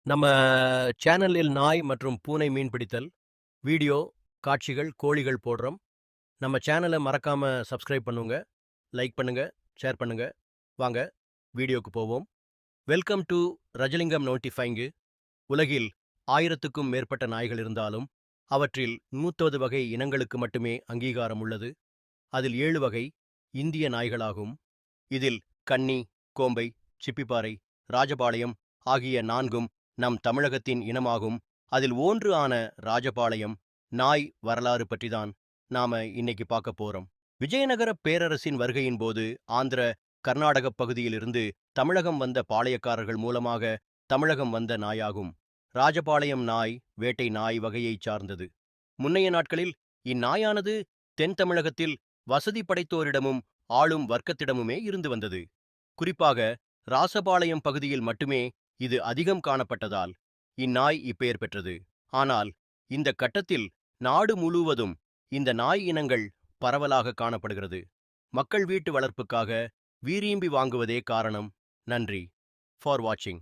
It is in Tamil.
நம்ம சேனலில் நாய் மற்றும் பூனை மீன் பிடித்தல், வீடியோ, காட்சிகள், கோழிகள் போடுறோம். நம்ம சேனல மறக்காம சப்ஸ்கிரைப் பண்ணுங்க, லைக் பண்ணுங்க, ஷேர் பண்ணுங்க. வாங்க வீடியோக்கு போவோம். வெல்கம் டு ரஜலிங்கம் நோட்டிஃபைங்கு. உலகில் 1000க்கும் மேற்பட்ட நாய்கள் இருந்தாலும், அவற்றில் 130 வகை இனங்களுக்கு மட்டுமே அங்கீகாரம் உள்ளது. அதில் 7 வகை இந்திய நாய்களாகும். இதில் கன்னி, கோம்பை, சிப்பிப்பாறை, ராஜபாளையம் ஆகிய 4ம் நம் தமிழகத்தின் இனமாகும். அதில் ஒன்று ஆன ராஜபாளையம் நாய் வரலாறு பற்றிதான் நாம இன்னைக்கு பார்க்க போறோம். விஜயநகர பேரரசின் வருகையின் போது ஆந்திர, கர்நாடக பகுதியிலிருந்து தமிழகம் வந்த பாளையக்காரர்கள் மூலமாக தமிழகம் வந்த நாயாகும். ராஜபாளையம் நாய் வேட்டை நாய் வகையைச் சார்ந்தது. முன்னைய நாட்களில் இந்நாயானது தென் தமிழகத்தில் வசதி படைத்தோரிடமும் ஆளும் வர்க்கத்திடமுமே இருந்து வந்தது. குறிப்பாக ராசபாளையம் பகுதியில் மட்டுமே இது அதிகம் காணப்பட்டதால் இந்நாய் இப்பெயர் பெற்றது. ஆனால் இந்த கட்டத்தில் நாடு முழுவதும் இந்த நாய் இனங்கள் பரவலாக காணப்படுகிறது. மக்கள் வீட்டு வளர்ப்புக்காக வீரியம்பி வாங்குவதே காரணம். நன்றி ஃபார் வாட்சிங்.